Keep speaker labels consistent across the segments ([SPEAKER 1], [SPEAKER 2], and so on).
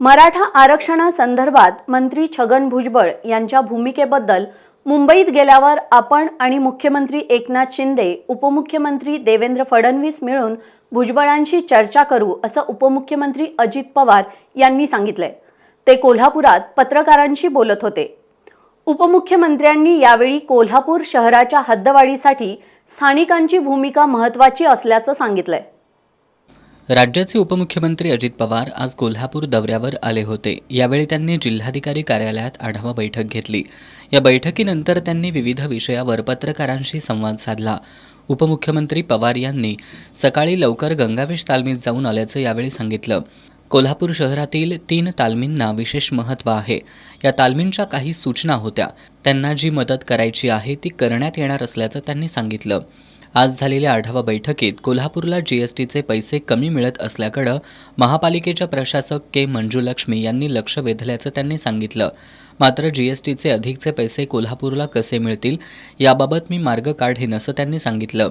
[SPEAKER 1] मराठा आरक्षणासंदर्भात मंत्री छगन भुजबळ यांच्या भूमिकेबद्दल मुंबईत गेल्यावर आपण आणि मुख्यमंत्री एकनाथ शिंदे, उपमुख्यमंत्री देवेंद्र फडणवीस मिळून भुजबळांशी चर्चा करू असं उपमुख्यमंत्री अजित पवार यांनी सांगितले। ते कोल्हापुरात पत्रकारांशी बोलत होते। उपमुख्यमंत्र्यांनी यावेळी कोल्हापूर शहराच्या हद्दवाढीसाठी स्थानिकांची भूमिका महत्त्वाची असल्याचं सांगितलंय।
[SPEAKER 2] राज्याचे उपमुख्यमंत्री अजित पवार आज कोल्हापूर दौऱ्यावर आले होते। यावेळी त्यांनी जिल्हाधिकारी कार्यालयात आढावा बैठक घेतली। या बैठकीनंतर त्यांनी विविध विषयावर पत्रकारांशी संवाद साधला। उपमुख्यमंत्री पवार यांनी सकाळी लवकर गंगावेश तालमीत जाऊन आल्याचं यावेळी सांगितलं। कोल्हापूर शहरातील 3 तालमींना विशेष महत्त्व आहे। या तालमींच्या काही सूचना होत्या, त्यांना जी मदत करायची आहे ती करण्यात येणार असल्याचं त्यांनी सांगितलं। आज झालेल्या आढावा बैठकीत कोल्हापूरला जीएसटीचे पैसे कमी मिळत असल्याकडे महापालिकेच्या प्रशासक के मंजुलक्ष्मी यांनी लक्ष वेधल्याचं त्यांनी सांगितलं। मात्र जीएसटीचे अधिकचे पैसे कोल्हापूरला कसे मिळतील याबाबत मी मार्ग काढेन असं त्यांनी सांगितलं।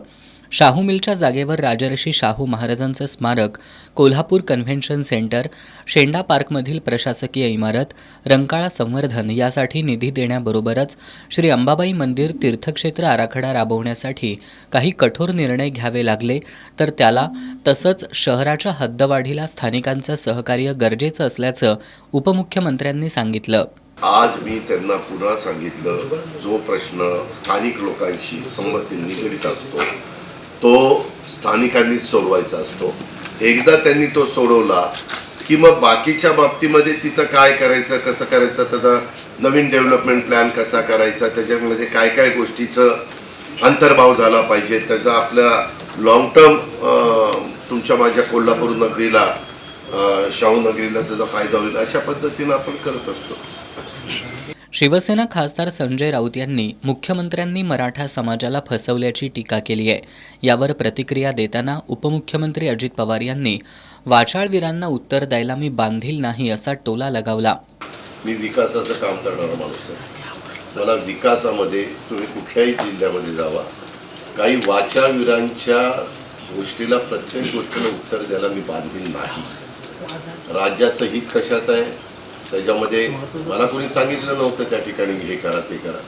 [SPEAKER 2] शाहू मिलच्या जागेवर राजर्षी शाहू महाराजांचं स्मारक, कोल्हापूर कन्व्हेन्शन सेंटर, शेंडा पार्कमधील प्रशासकीय इमारत, रंकाळा संवर्धन यासाठी निधी देण्याबरोबरच श्री अंबाबाई मंदिर तीर्थक्षेत्र आराखडा राबवण्यासाठी काही कठोर निर्णय घ्यावे लागले तर त्याला तसंच शहराच्या हद्दवाढीला स्थानिकांचं सहकार्य गरजेचं असल्याचं उपमुख्यमंत्र्यांनी सांगितलं।
[SPEAKER 3] आज मी त्यांना पुन्हा सांगितलं, जो प्रश्न स्थानिक लोकांशी संमती निगडीत असतो तो स्थानिकांनी सोडवायचा असतो। एकदा त्यांनी तो सोडवला की मग बाकीच्या बाबतीमध्ये तिथं काय करायचं, कसं करायचं, त्याचा नवीन डेव्हलपमेंट प्लॅन कसा करायचा, त्याच्यामध्ये काय काय गोष्टीचं अंतर्भाव झाला पाहिजे, त्याचा आपल्या लॉंग टर्म तुमच्या माझ्या कोल्हापूर नगरीला, शाहू नगरीला त्याचा फायदा होईल, अशा पद्धतीनं आपण करत असतो।
[SPEAKER 2] शिवसेना खासदार संजय राऊत यांनी मुख्यमंत्र्यांनी मराठा समाजाला फसवल्याची टीका केली आहे। यावर प्रतिक्रिया देताना उपमुख्यमंत्री अजित पवार यांनी वाचाळवीरांना उत्तर द्यायला मी बांधील नाही असा टोला लगावला।
[SPEAKER 3] मी विकासाचं काम करणारा माणूस आहे। मला विकासामध्ये तुम्ही कुठल्याही जिल्ह्यामध्ये जावा, काही वाचाळवीरांच्या गोष्टीला प्रत्येक गोष्टीला उत्तर द्यायला मी बांधील नाही। राज्याचं हित कशात आहे त्याच्यामध्ये मला कोणी सांगितलं नव्हतं त्या ठिकाणी हे करा ते करा।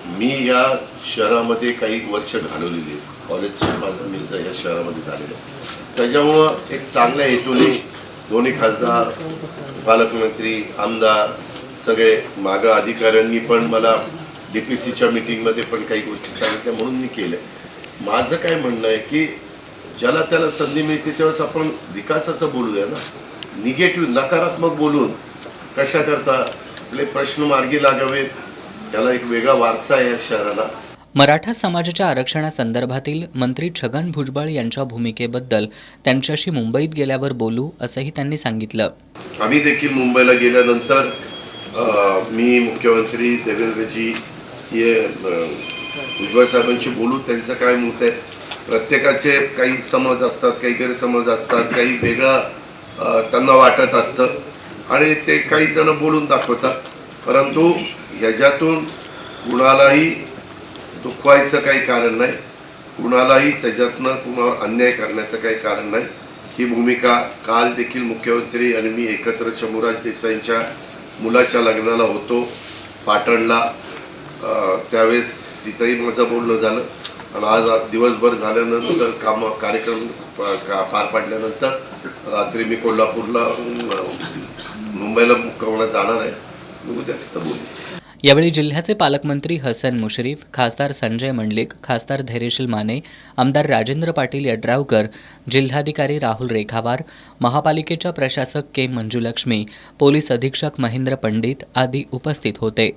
[SPEAKER 3] मी या शहरामध्ये काही वर्ष घालवलेली, कॉलेज माझं मी या शहरामध्ये झालेलं, त्याच्यामुळं एक चांगल्या हेतूने दोन्ही खासदार, पालकमंत्री, आमदार सगळे मागं अधिकाऱ्यांनी पण मला DPCच्या मीटिंगमध्ये पण काही गोष्टी सांगितल्या म्हणून मी केलं। माझं काय म्हणणं आहे की ज्याला त्याला संधी मिळते तेव्हाच आपण विकासाचं बोलूया ना, निगेटिव्ह नकारात्मक बोलून कशा करता आपले प्रश्न मार्गी लागावे, त्याला एक वेगळा वारसा आहे या शहराला।
[SPEAKER 2] मराठा समाजाच्या आरक्षणासंदर्भातील मंत्री छगन भुजबळ यांच्या भूमिकेबद्दल त्यांच्याशी मुंबईत गेल्यावर बोलू असंही त्यांनी सांगितलं।
[SPEAKER 3] आम्ही देखील मुंबईला गेल्यानंतर मी मुख्यमंत्री देवेंद्रजी भुजबळ साहेबांशी बोलू, त्यांचं काय मत आहे, प्रत्येकाचे काही समज असतात, काही गैरसमज असतात, काही वेगळं त्यांना वाटत असतं आणि ते काही जण बोलून दाखवतात, परंतु ह्याच्यातून कुणालाही दुखवायचं काही कारण नाही, कुणालाही त्याच्यातनं कुणावर अन्याय करण्याचं काही कारण नाही। ही भूमिका काल देखील मुख्यमंत्री आणि मी एकत्र शंभूराज देसाईंच्या मुलाच्या लग्नाला होतो पाटणला, त्यावेळेस तिथंही माझं बोलणं झालं आणि आज दिवसभर झाल्यानंतर कार्यक्रम पार पाडल्यानंतर रात्री मी कोल्हापूरला मुंबईला मुक्कामाला जाणार आहे, उद्या तिथं बोलू।
[SPEAKER 2] यावेळी जिल्ह्याचे पालकमंत्री हसन मुश्रीफ, खासदार संजय मंडलिक, खासदार धैर्यशील माने, आमदार राजेंद्र पाटील यड्रावकर, जिल्हाधिकारी राहुल रेखावार, महापालिकेच्या प्रशासक के मंजुलक्ष्मी, पोलीस अधीक्षक महेंद्र पंडित आदी उपस्थित होते।